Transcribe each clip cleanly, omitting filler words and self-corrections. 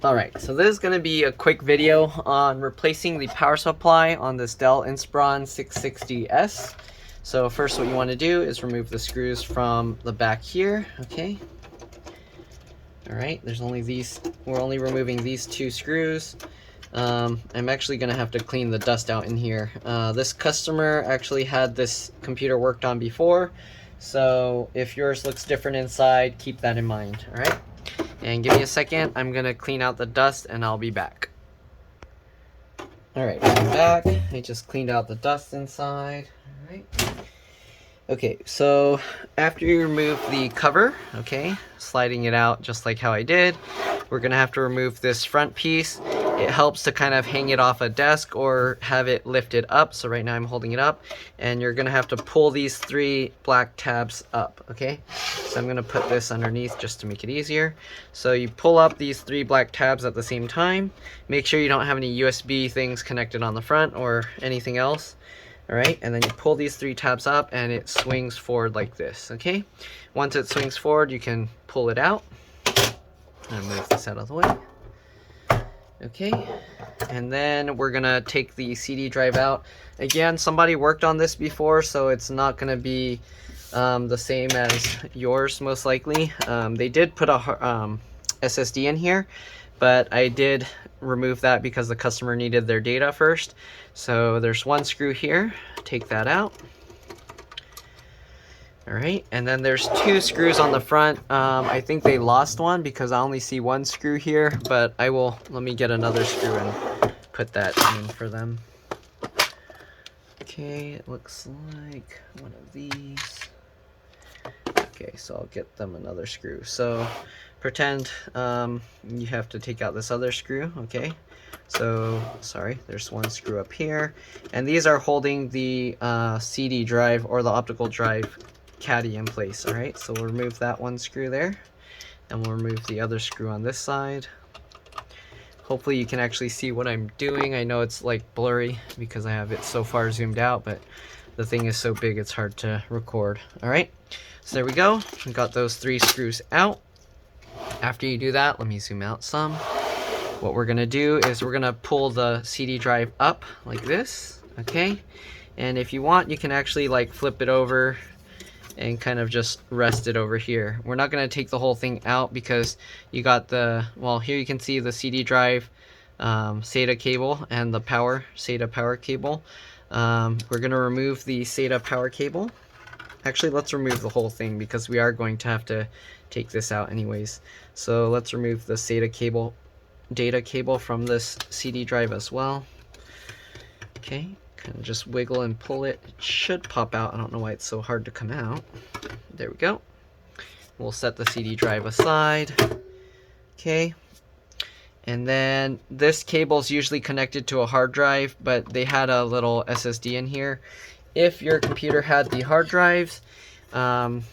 Alright, so this is going to be a quick video on replacing the power supply on this Dell Inspiron 660S. So first what you want to do is remove the screws from the back here, okay? Alright, there's only these, we're only removing these two screws. I'm actually going to have to clean the dust out in here. This customer actually had this computer worked on before, so if yours looks different inside, keep that in mind, alright? And give me a second, I'm gonna clean out the dust and I'll be back. Alright, I'm back. I just cleaned out the dust inside. Alright. Okay, so after you remove the cover, okay, sliding it out just like how I did, we're gonna have to remove this front piece. It helps to kind of hang it off a desk or have it lifted up. So right now I'm holding it up, and you're gonna have to pull these three black tabs up, okay? So I'm gonna put this underneath just to make it easier. So you pull up these three black tabs at the same time. Make sure you don't have any USB things connected on the front or anything else. All right, and then you pull these three tabs up and it swings forward like this, okay? Once it swings forward, you can pull it out. And move this out of the way. Okay, and then we're gonna take the CD drive out. Again, somebody worked on this before, so it's not gonna be the same as yours most likely. They did put a SSD in here, but I did remove that because the customer needed their data first. So there's one screw here, take that out. Alright, and then there's two screws on the front. I think they lost one because I only see one screw here, but let me get another screw and put that in for them. Okay, it looks like one of these. Okay, so I'll get them another screw. So pretend you have to take out this other screw, okay? So, sorry, there's one screw up here. And these are holding the CD drive or the optical drive caddy in place. All right, so we'll remove that one screw there, and we'll remove the other screw on this side. Hopefully you can actually see what I'm doing. I know it's like blurry because I have it so far zoomed out, but the thing is so big it's hard to record. All right, so there we go. We got those three screws out. After you do that, let me zoom out some. What we're gonna do is we're gonna pull the CD drive up like this, okay? And if you want, you can actually like flip it over and kind of just rest it over here. We're not going to take the whole thing out because you got the, well, here you can see the CD drive SATA cable and the SATA power cable. We're going to remove the SATA power cable. Actually, let's remove the whole thing because we are going to have to take this out anyways. So let's remove the SATA cable, data cable from this CD drive as well. Okay. Kind of just wiggle and pull it. It should pop out. I don't know why it's so hard to come out. There we go. We'll set the CD drive aside. Okay. And then this cable is usually connected to a hard drive, but they had a little SSD in here. If your computer had the hard drives, let's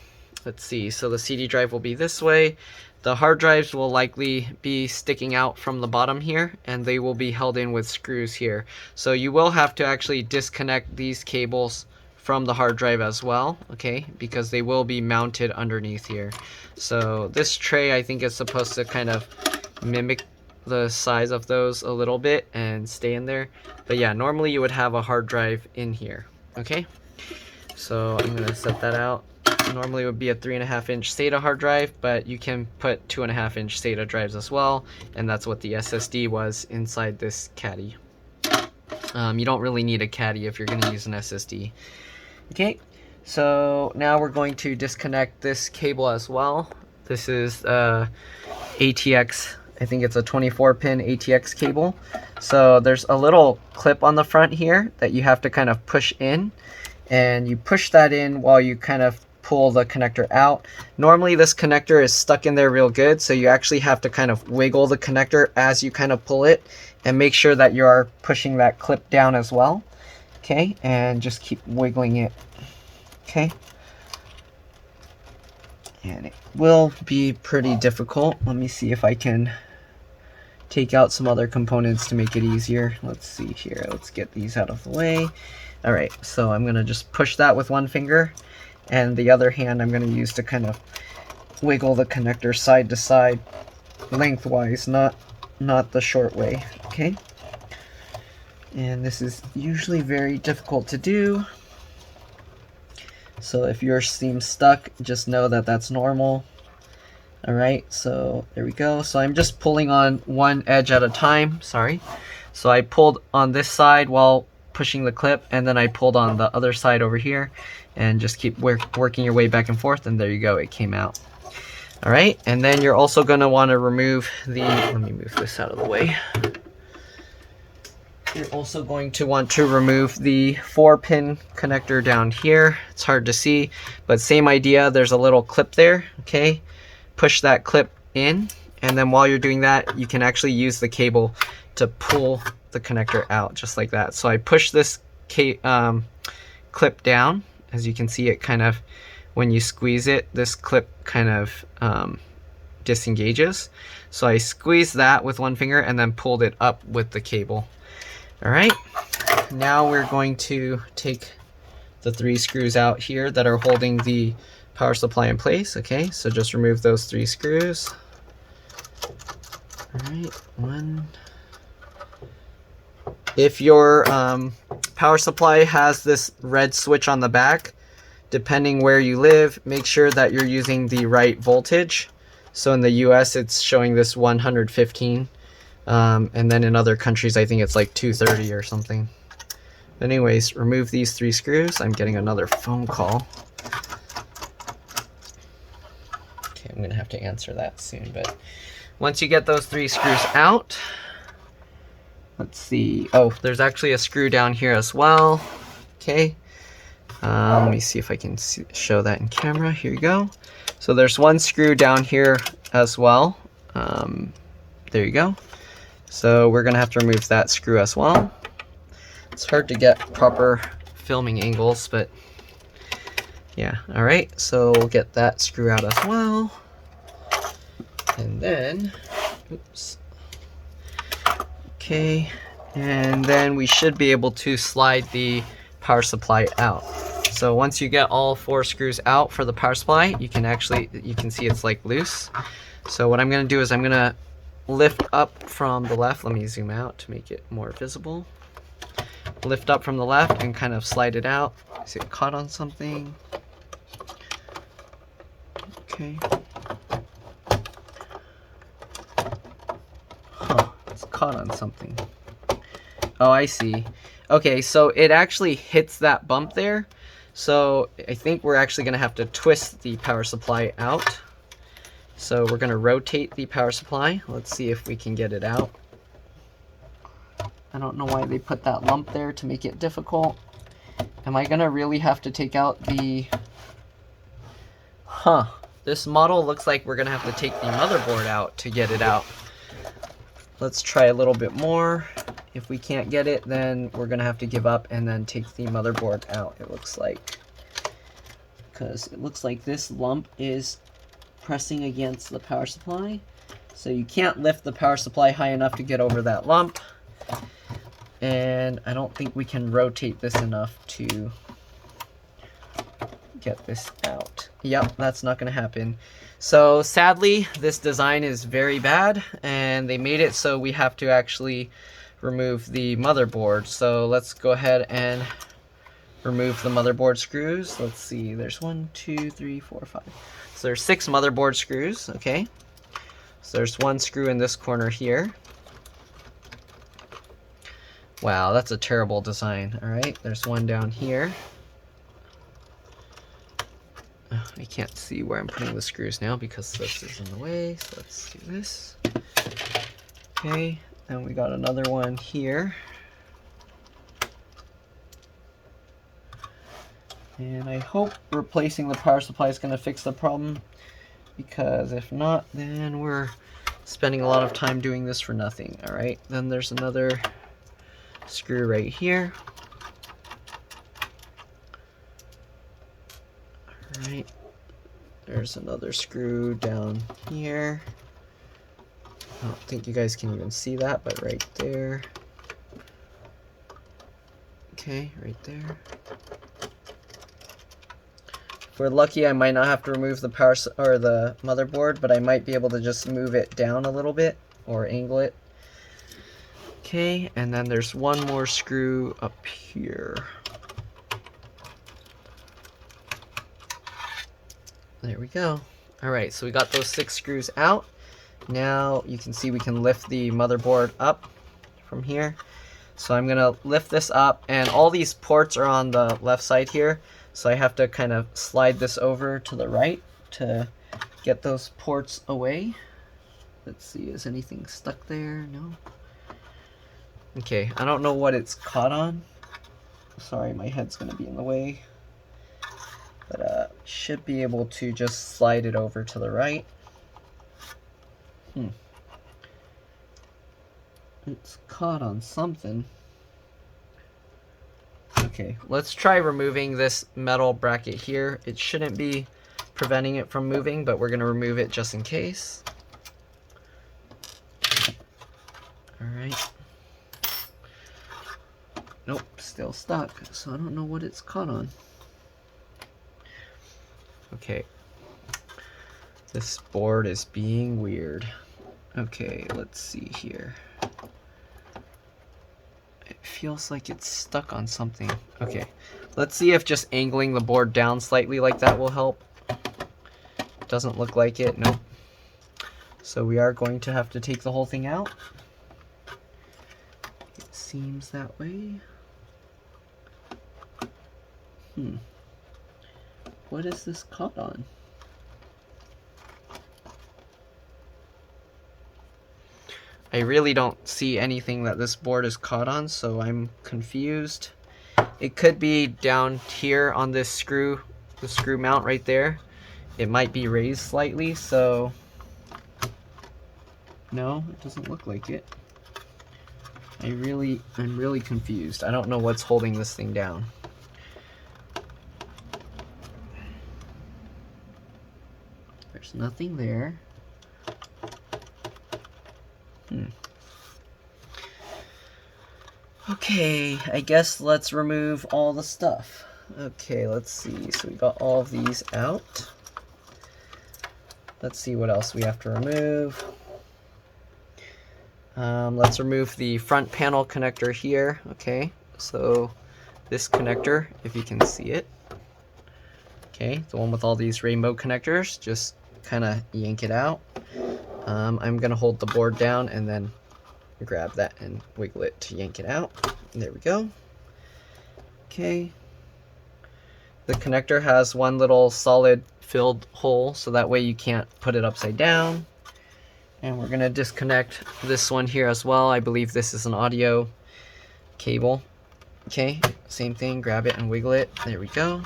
see. So the CD drive will be this way. The hard drives will likely be sticking out from the bottom here, and they will be held in with screws here. So you will have to actually disconnect these cables from the hard drive as well, okay, because they will be mounted underneath here. So this tray, I think, is supposed to kind of mimic the size of those a little bit and stay in there. But yeah, normally you would have a hard drive in here, okay? So I'm gonna set that out. Normally it would be a 3.5-inch SATA hard drive, but you can put 2.5-inch SATA drives as well, and that's what the SSD was inside this caddy. You don't really need a caddy if you're going to use an SSD. Okay, so now we're going to disconnect this cable as well. This is ATX, I think it's a 24-pin ATX cable. So there's a little clip on the front here that you have to kind of push in, and you push that in while you kind of pull the connector out. Normally this connector is stuck in there real good, so you actually have to kind of wiggle the connector as you kind of pull it, and make sure that you are pushing that clip down as well. Okay, and just keep wiggling it. Okay, and it will be pretty difficult. Let me see if I can take out some other components to make it easier. Let's see here, let's get these out of the way. All right, so I'm gonna just push that with one finger, and the other hand I'm going to use to kind of wiggle the connector side to side lengthwise, not the short way, okay? And this is usually very difficult to do. So if yours seems stuck, just know that that's normal. All right, so there we go. So I'm just pulling on one edge at a time, sorry. So I pulled on this side while pushing the clip, and then I pulled on the other side over here, and just keep working your way back and forth, and there you go, it came out. All right, and then you're also gonna wanna remove the, let me move this out of the way. You're also going to want to remove the 4-pin connector down here. It's hard to see, but same idea, there's a little clip there, okay? Push that clip in, and then while you're doing that, you can actually use the cable to pull the connector out, just like that. So I push this clip down. As you can see, it kind of, when you squeeze it, this clip kind of disengages. So I squeezed that with one finger and then pulled it up with the cable. All right, now we're going to take the 3 screws out here that are holding the power supply in place. Okay, so just remove those 3 screws. All right, one. If your power supply has this red switch on the back, depending where you live, make sure that you're using the right voltage. So in the US, it's showing this 115. And then in other countries, I think it's like 230 or something. Anyways, remove these 3 screws. I'm getting another phone call. Okay, I'm gonna have to answer that soon, but once you get those 3 screws out, let's see. Oh, there's actually a screw down here as well. Okay. Let me see if I can show that in camera. Here you go. So there's one screw down here as well. There you go. So we're gonna have to remove that screw as well. It's hard to get proper filming angles, but yeah. All right, so we'll get that screw out as well. And then, oops. Okay, and then we should be able to slide the power supply out. So once you get all 4 screws out for the power supply, you can see it's like loose. So what I'm gonna do is I'm gonna lift up from the left. Let me zoom out to make it more visible. Lift up from the left and kind of slide it out. Is it caught on something? Okay. Huh, it's caught on something. Oh, I see. Okay, so it actually hits that bump there. So I think we're actually gonna have to twist the power supply out. So we're gonna rotate the power supply. Let's see if we can get it out. I don't know why they put that lump there to make it difficult. Am I gonna really have to take out the... Huh, this model looks like we're gonna have to take the motherboard out to get it out. Let's try a little bit more. If we can't get it, then we're gonna have to give up and then take the motherboard out, it looks like. Because it looks like this lump is pressing against the power supply. So you can't lift the power supply high enough to get over that lump. And I don't think we can rotate this enough to get this out. Yep, that's not gonna happen. So sadly, this design is very bad, and they made it so we have to actually remove the motherboard. So let's go ahead and remove the motherboard screws. Let's see, there's 1, 2, 3, 4, 5. So there's 6 motherboard screws, okay? So there's 1 screw in this corner here. Wow, that's a terrible design. All right, there's 1 down here. I can't see where I'm putting the screws now because this is in the way. So let's do this. Okay, and we got another one here. And I hope replacing the power supply is going to fix the problem, because if not, then we're spending a lot of time doing this for nothing. All right, then there's another screw right here. All right, there's another screw down here. I don't think you guys can even see that, but right there. Okay, right there. If we're lucky, I might not have to remove the or the motherboard, but I might be able to just move it down a little bit or angle it. Okay, and then there's one more screw up here. There we go. All right, so we got those 6 screws out. Now you can see we can lift the motherboard up from here. So I'm gonna lift this up, and all these ports are on the left side here. So I have to kind of slide this over to the right to get those ports away. Let's see, is anything stuck there? No. Okay, I don't know what it's caught on. Sorry, my head's gonna be in the way. But should be able to just slide it over to the right. It's caught on something. Okay, let's try removing this metal bracket here. It shouldn't be preventing it from moving, but we're going to remove it just in case. Alright. Nope, still stuck, so I don't know what it's caught on. Okay. This board is being weird. Okay, let's see here. It feels like it's stuck on something. Okay, let's see if just angling the board down slightly like that will help. Doesn't look like it, nope. So we are going to have to take the whole thing out. It seems that way. What is this caught on? I really don't see anything that this board is caught on, so I'm confused. It could be down here on this screw, the screw mount right there. It might be raised slightly, so no, it doesn't look like it. I'm really confused. I don't know what's holding this thing down. There's nothing there. Okay, I guess let's remove all the stuff. Okay, let's see. So we got all of these out. Let's see what else we have to remove. Let's remove the front panel connector here. Okay, so this connector, if you can see it. Okay, the one with all these rainbow connectors, just kind of yank it out. I'm going to hold the board down and then grab that and wiggle it to yank it out. There we go. Okay. The connector has one little solid filled hole, so that way you can't put it upside down. And we're going to disconnect this one here as well. I believe this is an audio cable. Okay, same thing, grab it and wiggle it. There we go.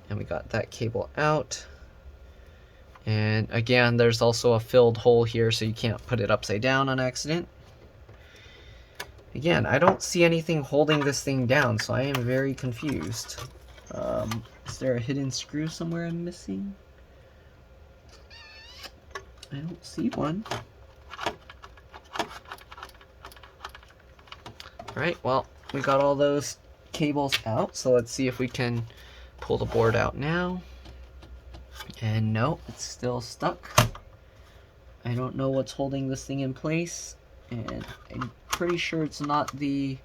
And we got that cable out. And again, there's also a filled hole here, so you can't put it upside down on accident. Again, I don't see anything holding this thing down, so I am very confused. Is there a hidden screw somewhere I'm missing? I don't see one. Alright, well, we got all those cables out, so let's see if we can pull the board out now. And no, it's still stuck. I don't know what's holding this thing in place, and I'm pretty sure it's not the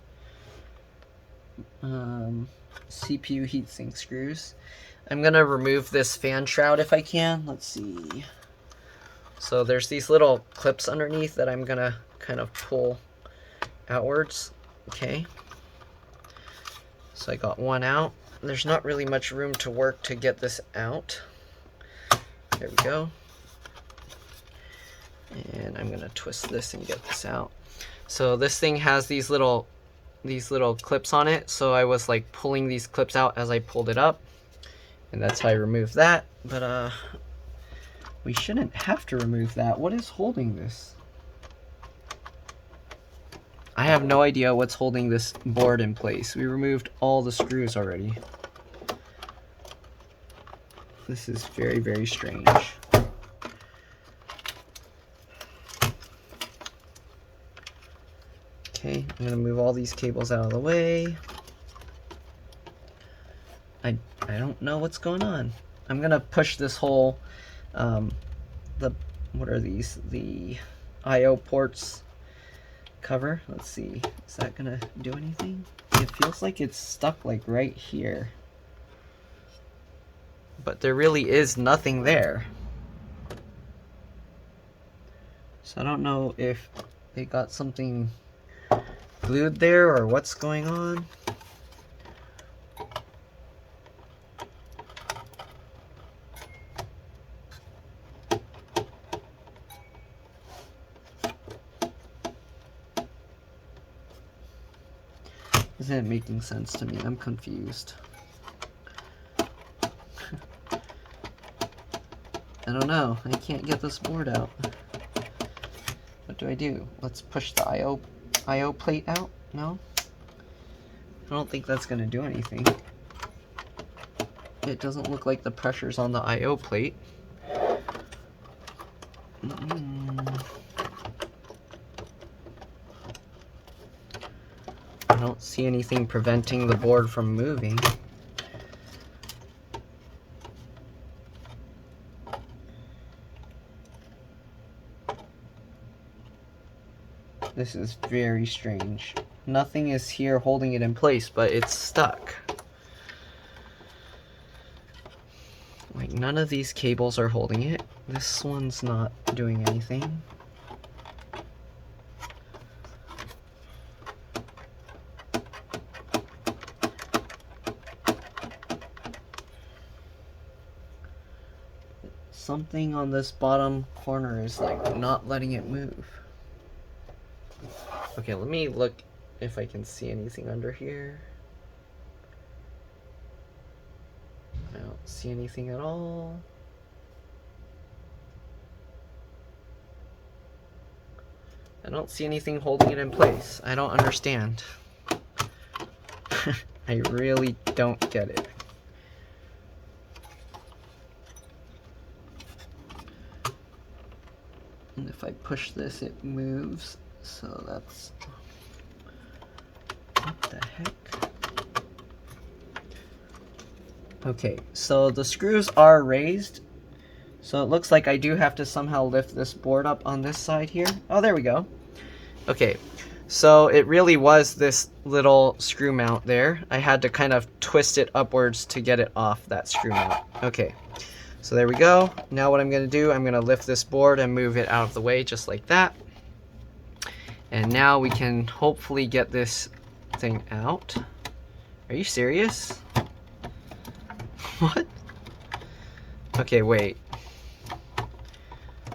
CPU heatsink screws. I'm gonna remove this fan shroud if I can. Let's see. So there's these little clips underneath that I'm gonna kind of pull outwards. Okay. So I got one out. There's not really much room to work to get this out. There we go. And I'm gonna twist this and get this out. So this thing has these little clips on it, so I was like pulling these clips out as I pulled it up, and that's how I removed that. But we shouldn't have to remove that. What is holding this? I have no idea what's holding this board in place. We removed all the screws already. This is very, very strange. Okay, I'm gonna move all these cables out of the way. I I don't know what's going on. I'm gonna push this whole, what are these? The I/O ports cover. Let's see, is that gonna do anything? It feels like it's stuck like right here. But there really is nothing there. So I don't know if they got something glued there or what's going on. Isn't making sense to me? I'm confused. I don't know. I can't get this board out. What do I do? Let's push the I/O plate out? No? I don't think that's going to do anything. It doesn't look like the pressure's on the I/O plate. I don't see anything preventing the board from moving. This is very strange. Nothing is here holding it in place, but it's stuck. Like, none of these cables are holding it. This one's not doing anything. Something on this bottom corner is like not letting it move. Okay, let me look if I can see anything under here. I don't see anything at all. I don't see anything holding it in place. I don't understand. I really don't get it. And if I push this, it moves. So that's... what the heck? Okay, so the screws are raised. So it looks like I do have to somehow lift this board up on this side here. Oh, there we go. Okay, so it really was this little screw mount there. I had to kind of twist it upwards to get it off that screw mount. Okay, so there we go. Now what I'm going to do, I'm going to lift this board and move it out of the way just like that. And now we can hopefully get this thing out. Are you serious? What? Okay, wait.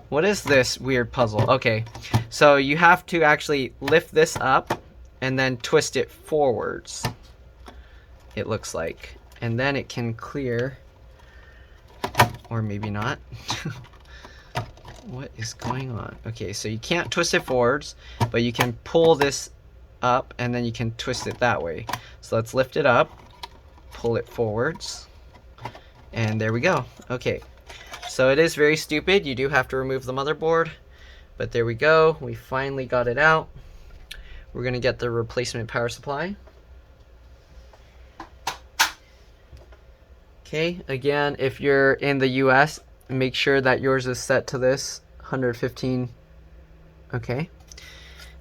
What is this weird puzzle? Okay, so you have to actually lift this up and then twist it forwards, it looks like. And then it can clear. Or maybe not. What is going on? Okay, so you can't twist it forwards, but you can pull this up and then you can twist it that way. So let's lift it up, pull it forwards, and there we go. Okay, so it is very stupid. You do have to remove the motherboard, but there we go. We finally got it out. We're gonna get the replacement power supply. Okay, again, if you're in the US, make sure that yours is set to this 115. Okay,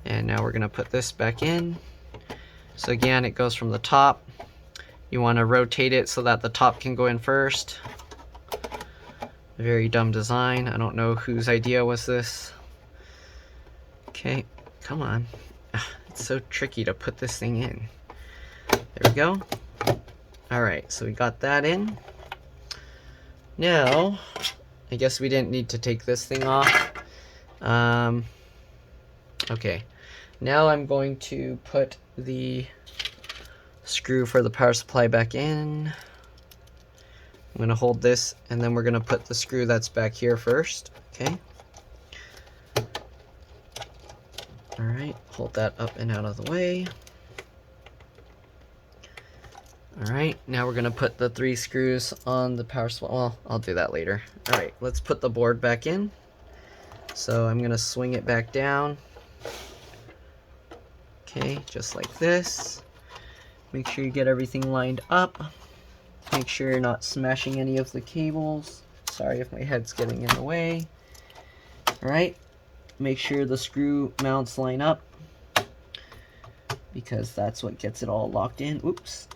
and now we're gonna put this back in. So again, it goes from the top. You want to rotate it so that the top can go in first. Very dumb design. I don't know whose idea was this. Okay, come on. It's so tricky to put this thing in. There we go. Alright, so we got that in. Now, I guess we didn't need to take this thing off. Okay, now I'm going to put the screw for the power supply back in. I'm going to hold this, and then we're going to put the screw that's back here first. Okay. Alright, hold that up and out of the way. Alright, now we're going to put the 3 screws on the power supply. Well, I'll do that later. Alright, let's put the board back in. So I'm going to swing it back down. Okay, just like this. Make sure you get everything lined up. Make sure you're not smashing any of the cables. Sorry if my head's getting in the way. Alright, make sure the screw mounts line up, because that's what gets it all locked in. Oops.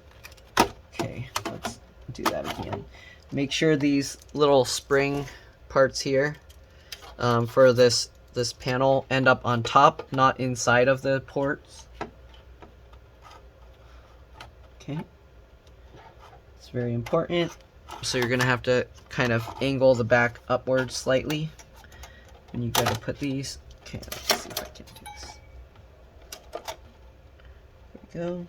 Okay, let's do that again. Make sure these little spring parts here for this panel end up on top, not inside of the ports. Okay, it's very important. So you're gonna have to kind of angle the back upwards slightly, and you gotta put these. Okay, let's see if I can do this. There we go.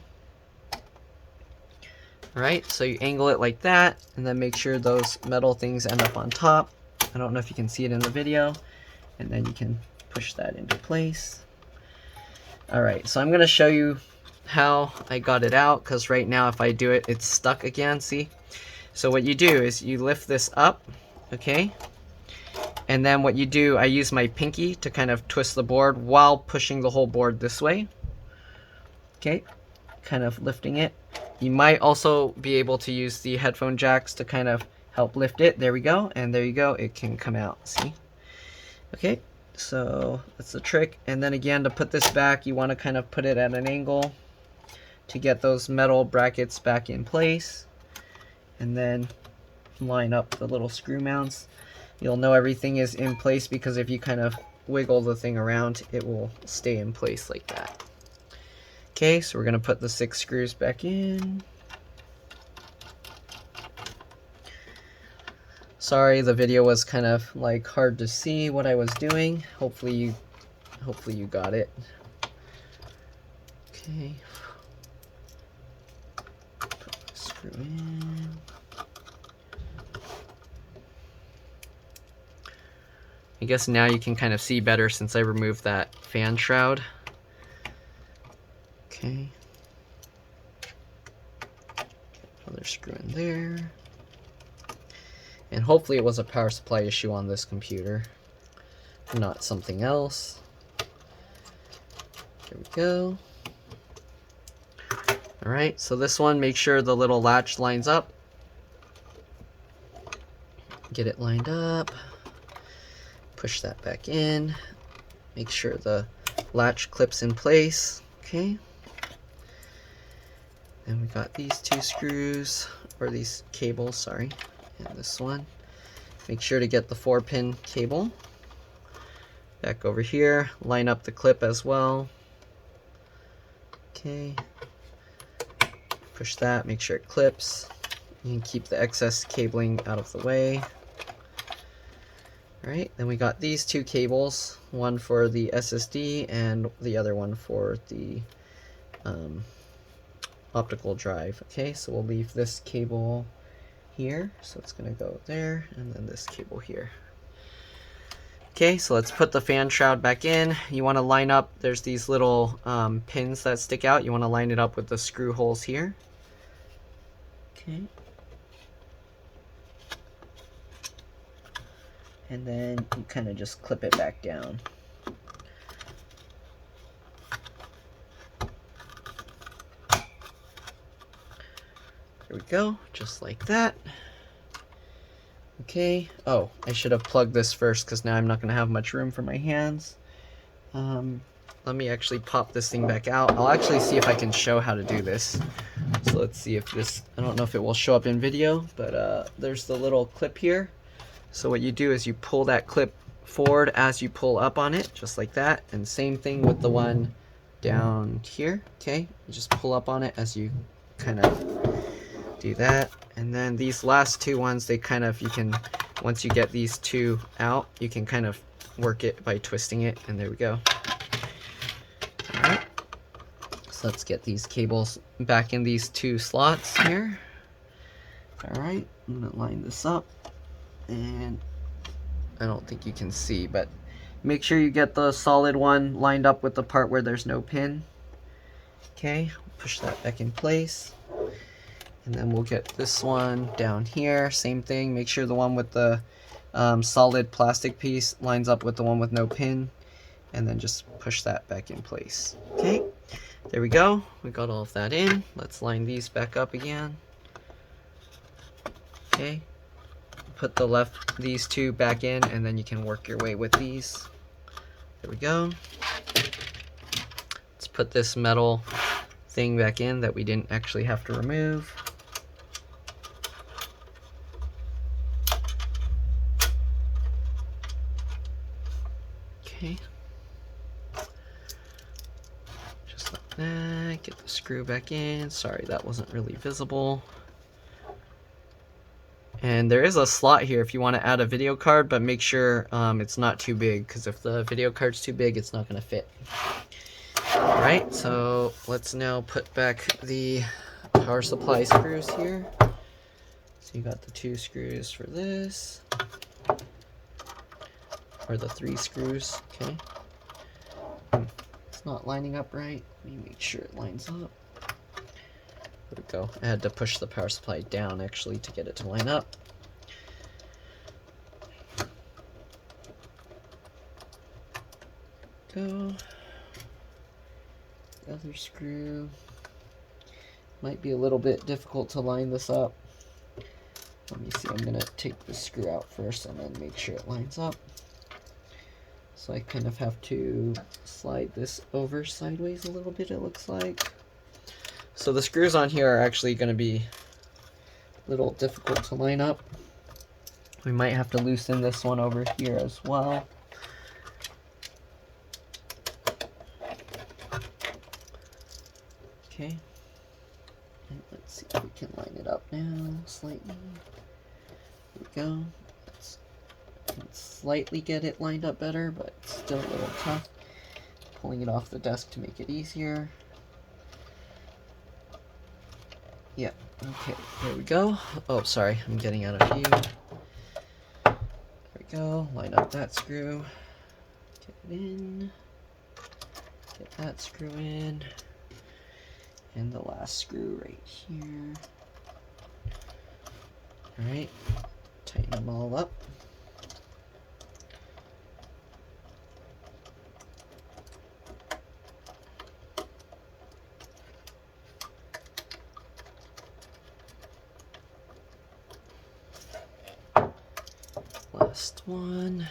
Alright, so you angle it like that, and then make sure those metal things end up on top. I don't know if you can see it in the video, and then you can push that into place. Alright, so I'm going to show you how I got it out, because right now if I do it, it's stuck again, see? So what you do is you lift this up, okay? And then what you do, I use my pinky to kind of twist the board while pushing the whole board this way. Okay, kind of lifting it. You might also be able to use the headphone jacks to kind of help lift it. There we go, and there you go, it can come out, see? Okay, so that's the trick. And then again, to put this back, you want to kind of put it at an angle to get those metal brackets back in place. And then line up the little screw mounts. You'll know everything is in place because if you kind of wiggle the thing around, it will stay in place like that. Okay, so we're going to put the 6 screws back in. Sorry, the video was kind of like hard to see what I was doing. Hopefully you got it. Okay. Put the screw in. I guess now you can kind of see better since I removed that fan shroud. Okay. Another screw in there. And hopefully it was a power supply issue on this computer, not something else. There we go. Alright, so this one, make sure the little latch lines up. Get it lined up. Push that back in. Make sure the latch clips in place. Okay. And we got these 2 screws, or these cables, sorry, and this one. Make sure to get the 4-pin cable. Back over here, line up the clip as well. Okay. Push that, make sure it clips. You can keep the excess cabling out of the way. Alright, then we got these 2 cables, one for the SSD and the other one for the optical drive. Okay, so we'll leave this cable here, so it's going to go there, and then this cable here. Okay, so let's put the fan shroud back in. You want to line up, there's these little pins that stick out. You want to line it up with the screw holes here. Okay. And then you kind of just clip it back down. There we go, just like that. Okay, oh, I should have plugged this first because now I'm not going to have much room for my hands. Let me actually pop this thing back out. I'll actually see if I can show how to do this. So let's see if this, I don't know if it will show up in video, but there's the little clip here. So what you do is you pull that clip forward as you pull up on it, just like that. And same thing with the one down here, okay? You just pull up on it as you kind of do that. And then these last 2 ones, they kind of, you can, once you get these 2 out, you can kind of work it by twisting it, and there we go. Alright, so let's get these cables back in these 2 slots here. Alright, I'm going to line this up, and I don't think you can see, but make sure you get the solid one lined up with the part where there's no pin. Okay, push that back in place. And then we'll get this one down here, same thing. Make sure the one with the solid plastic piece lines up with the one with no pin, and then just push that back in place. Okay, there we go. We got all of that in. Let's line these back up again. Okay, put these two back in, and then you can work your way with these. There we go. Let's put this metal thing back in that we didn't actually have to remove. Okay. Just like that. Get the screw back in. Sorry, that wasn't really visible. And there is a slot here if you want to add a video card, but make sure it's not too big, because if the video card's too big, it's not going to fit. Alright, so let's now put back the power supply screws here. So you got the 2 screws for this, or the 3 screws, okay. It's not lining up right. Let me make sure it lines up. There we go. I had to push the power supply down actually to get it to line up. Go. The other screw. Might be a little bit difficult to line this up. Let me see, I'm going to take the screw out first and then make sure it lines up. So I kind of have to slide this over sideways a little bit, it looks like. So the screws on here are actually going to be a little difficult to line up. We might have to loosen this one over here as well. Okay. And let's see if we can line it up now slightly. There we go. Let's slightly get it lined up better, but it's still a little tough. Pulling it off the desk to make it easier. Yeah, okay, there we go. Oh, sorry, I'm getting out of view. There we go, line up that screw. Get it in. Get that screw in. And the last screw right here. Alright, tighten them all up. Last one.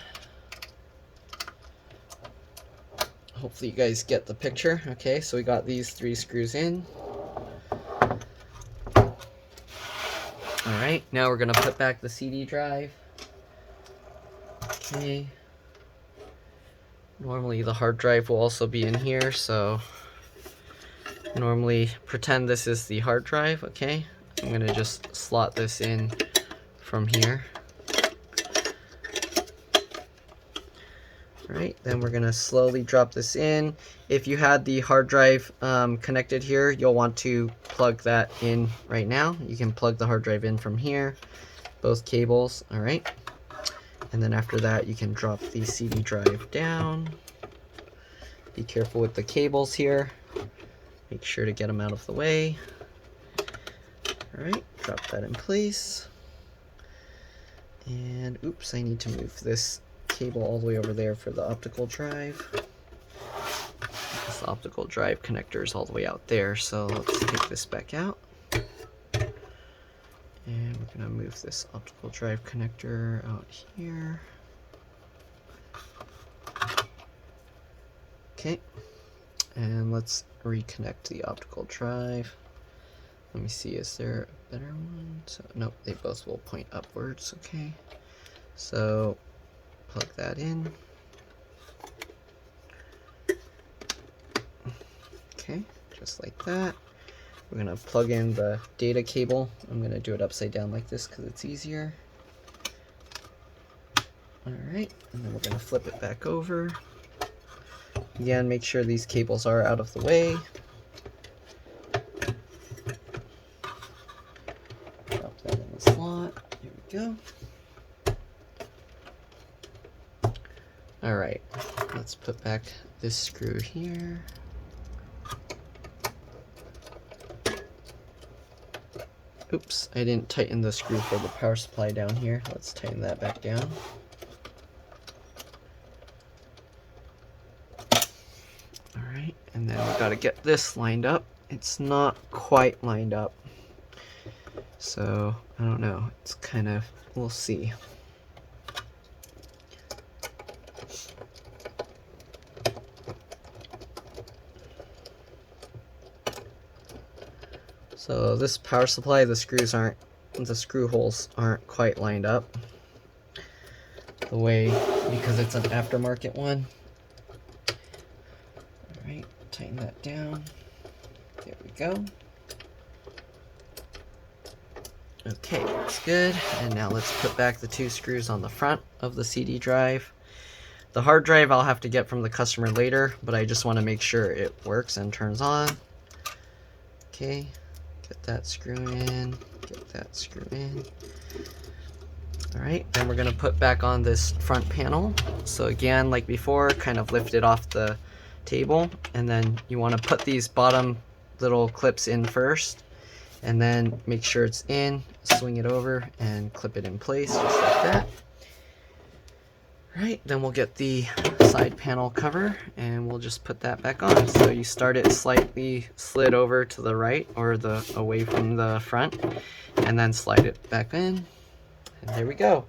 Hopefully you guys get the picture. Okay, so we got these 3 screws in. Alright, now we're going to put back the CD drive. Okay. Normally the hard drive will also be in here, so normally pretend this is the hard drive, okay? I'm going to just slot this in from here. Alright, then we're going to slowly drop this in. If you had the hard drive connected here, you'll want to plug that in right now. You can plug the hard drive in from here, both cables, alright. And then after that, you can drop the CD drive down. Be careful with the cables here. Make sure to get them out of the way. Alright, drop that in place. And oops, I need to move this cable all the way over there for the optical drive. This optical drive connector is all the way out there, so let's take this back out. And we're going to move this optical drive connector out here. Okay, and let's reconnect the optical drive. Let me see, is there a better one? So, nope, they both will point upwards, okay. So plug that in. Okay, just like that. We're gonna plug in the data cable. I'm gonna do it upside down like this because it's easier. Alright, and then we're gonna flip it back over. Again, make sure these cables are out of the way. Drop that in the slot. Here we go. Alright, let's put back this screw here. Oops, I didn't tighten the screw for the power supply down here. Let's tighten that back down. Alright, and then we gotta get this lined up. It's not quite lined up. So I don't know, it's kind of, we'll see. So this power supply, the screw holes aren't quite lined up the way, because it's an aftermarket one. Alright, tighten that down. There we go. Okay, that's good. And now let's put back the 2 screws on the front of the CD drive. The hard drive I'll have to get from the customer later, but I just want to make sure it works and turns on. Okay, get that screw in, get that screw in. Alright, then we're going to put back on this front panel. So again, like before, kind of lift it off the table, and then you want to put these bottom little clips in first, and then make sure it's in, swing it over, and clip it in place, just like that. Right, then we'll get the side panel cover, and we'll just put that back on. So you start it slightly slid over to the right, or away from the front, and then slide it back in. And there we go.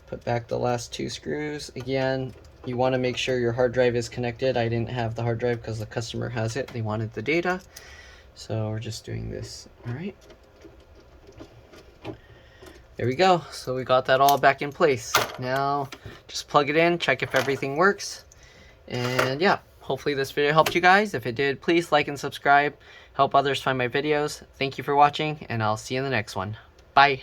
Put back the last 2 screws. Again, you want to make sure your hard drive is connected. I didn't have the hard drive because the customer has it. They wanted the data. So we're just doing this. Alright. There we go. So we got that all back in place. Now just plug it in, check if everything works. And yeah, hopefully this video helped you guys. If it did, please like and subscribe. Help others find my videos. Thank you for watching, and I'll see you in the next one. Bye.